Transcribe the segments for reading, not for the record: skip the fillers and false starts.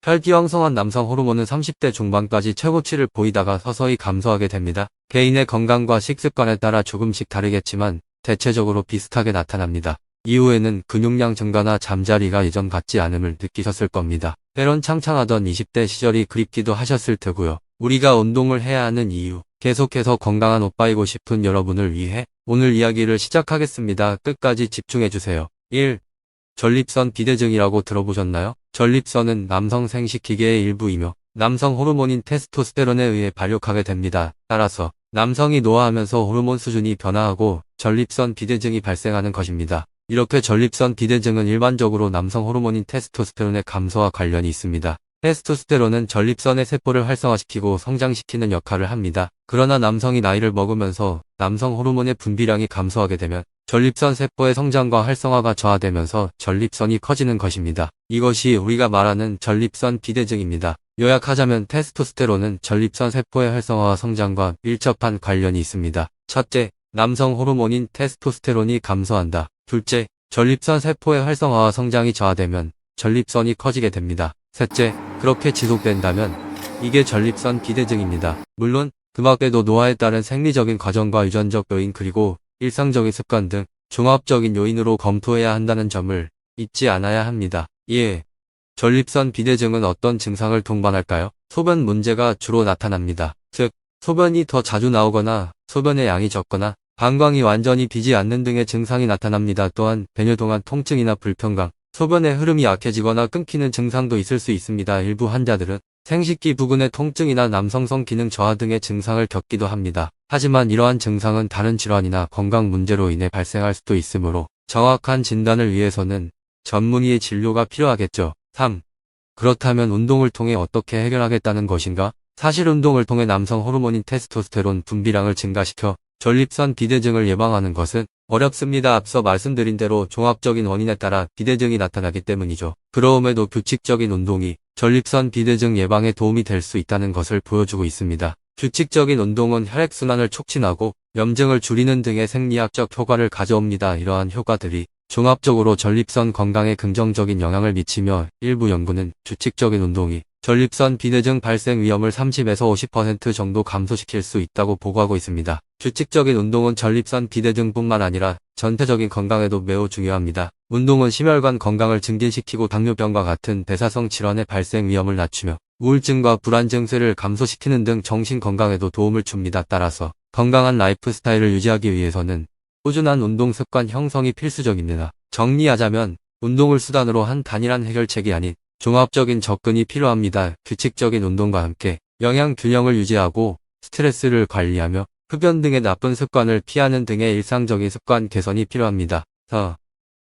혈기왕성한 남성 호르몬은 30대 중반까지 최고치를 보이다가 서서히 감소하게 됩니다. 개인의 건강과 식습관에 따라 조금씩 다르겠지만 대체적으로 비슷하게 나타납니다. 이후에는 근육량 증가나 잠자리가 예전 같지 않음을 느끼셨을 겁니다. 때론 창창하던 20대 시절이 그립기도 하셨을 테고요. 우리가 운동을 해야 하는 이유, 계속해서 건강한 오빠이고 싶은 여러분을 위해 오늘 이야기를 시작하겠습니다. 끝까지 집중해주세요. 1. 전립선 비대증이라고 들어보셨나요? 전립선은 남성 생식기계의 일부이며 남성 호르몬인 테스토스테론에 의해 발육하게 됩니다. 따라서 남성이 노화하면서 호르몬 수준이 변화하고 전립선 비대증이 발생하는 것입니다. 이렇게 전립선 비대증은 일반적으로 남성 호르몬인 테스토스테론의 감소와 관련이 있습니다. 테스토스테론은 전립선의 세포를 활성화시키고 성장시키는 역할을 합니다. 그러나 남성이 나이를 먹으면서 남성 호르몬의 분비량이 감소하게 되면 전립선 세포의 성장과 활성화가 저하되면서 전립선이 커지는 것입니다. 이것이 우리가 말하는 전립선 비대증입니다. 요약하자면 테스토스테론은 전립선 세포의 활성화와 성장과 밀접한 관련이 있습니다. 첫째, 남성 호르몬인 테스토스테론이 감소한다. 둘째, 전립선 세포의 활성화와 성장이 저하되면 전립선이 커지게 됩니다. 셋째, 그렇게 지속된다면 이게 전립선 비대증입니다. 물론 그 밖에도 노화에 따른 생리적인 과정과 유전적 요인 그리고 일상적인 습관 등 종합적인 요인으로 검토해야 한다는 점을 잊지 않아야 합니다. 예. 전립선 비대증은 어떤 증상을 동반할까요? 소변 문제가 주로 나타납니다. 즉, 소변이 더 자주 나오거나 소변의 양이 적거나 방광이 완전히 비지 않는 등의 증상이 나타납니다. 또한 배뇨 동안 통증이나 불편감, 소변의 흐름이 약해지거나 끊기는 증상도 있을 수 있습니다. 일부 환자들은 생식기 부근의 통증이나 남성성 기능 저하 등의 증상을 겪기도 합니다. 하지만 이러한 증상은 다른 질환이나 건강 문제로 인해 발생할 수도 있으므로 정확한 진단을 위해서는 전문의의 진료가 필요하겠죠. 3. 그렇다면 운동을 통해 어떻게 해결하겠다는 것인가? 사실 운동을 통해 남성 호르몬인 테스토스테론 분비량을 증가시켜 전립선 비대증을 예방하는 것은 어렵습니다. 앞서 말씀드린 대로 종합적인 원인에 따라 비대증이 나타나기 때문이죠. 그러함에도 규칙적인 운동이 전립선 비대증 예방에 도움이 될 수 있다는 것을 보여주고 있습니다. 규칙적인 운동은 혈액순환을 촉진하고 염증을 줄이는 등의 생리학적 효과를 가져옵니다. 이러한 효과들이 종합적으로 전립선 건강에 긍정적인 영향을 미치며 일부 연구는 규칙적인 운동이 전립선 비대증 발생 위험을 30에서 50% 정도 감소시킬 수 있다고 보고하고 있습니다. 규칙적인 운동은 전립선 비대증뿐만 아니라 전체적인 건강에도 매우 중요합니다. 운동은 심혈관 건강을 증진시키고 당뇨병과 같은 대사성 질환의 발생 위험을 낮추며 우울증과 불안 증세를 감소시키는 등 정신 건강에도 도움을 줍니다. 따라서 건강한 라이프 스타일을 유지하기 위해서는 꾸준한 운동 습관 형성이 필수적입니다. 정리하자면 운동을 수단으로 한 단일한 해결책이 아닌 종합적인 접근이 필요합니다. 규칙적인 운동과 함께 영양 균형을 유지하고 스트레스를 관리하며 흡연 등의 나쁜 습관을 피하는 등의 일상적인 습관 개선이 필요합니다. 4.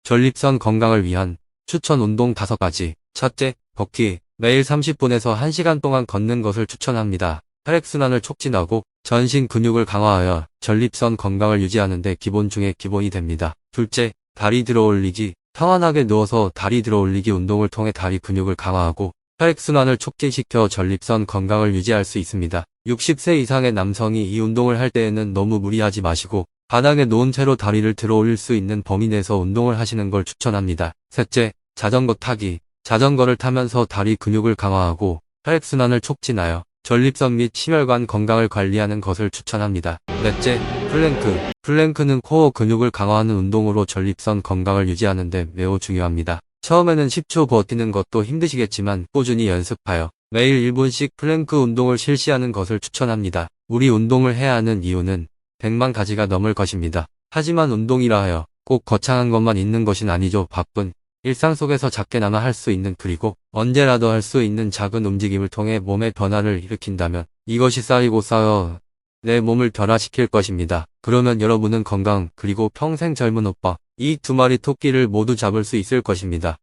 전립선 건강을 위한 추천 운동 5가지. 첫째, 걷기. 매일 30분에서 1시간 동안 걷는 것을 추천합니다. 혈액순환을 촉진하고 전신 근육을 강화하여 전립선 건강을 유지하는 데 기본 중에 기본이 됩니다. 둘째, 다리 들어올리기. 편안하게 누워서 다리 들어올리기 운동을 통해 다리 근육을 강화하고 혈액순환을 촉진시켜 전립선 건강을 유지할 수 있습니다. 60세 이상의 남성이 이 운동을 할 때에는 너무 무리하지 마시고 바닥에 놓은 채로 다리를 들어올릴 수 있는 범위 내에서 운동을 하시는 걸 추천합니다. 셋째, 자전거 타기. 자전거를 타면서 다리 근육을 강화하고 혈액순환을 촉진하여 전립선 및 심혈관 건강을 관리하는 것을 추천합니다. 넷째, 플랭크. 플랭크는 코어 근육을 강화하는 운동으로 전립선 건강을 유지하는 데 매우 중요합니다. 처음에는 10초 버티는 것도 힘드시겠지만 꾸준히 연습하여 매일 1분씩 플랭크 운동을 실시하는 것을 추천합니다. 우리 운동을 해야 하는 이유는 100만 가지가 넘을 것입니다. 하지만 운동이라 하여 꼭 거창한 것만 있는 것은 아니죠. 바쁜 일상 속에서 작게나마 할 수 있는 그리고 언제라도 할 수 있는 작은 움직임을 통해 몸의 변화를 일으킨다면 이것이 쌓이고 쌓여 내 몸을 변화시킬 것입니다. 그러면 여러분은 건강 그리고 평생 젊은 오빠 이 두 마리 토끼를 모두 잡을 수 있을 것입니다.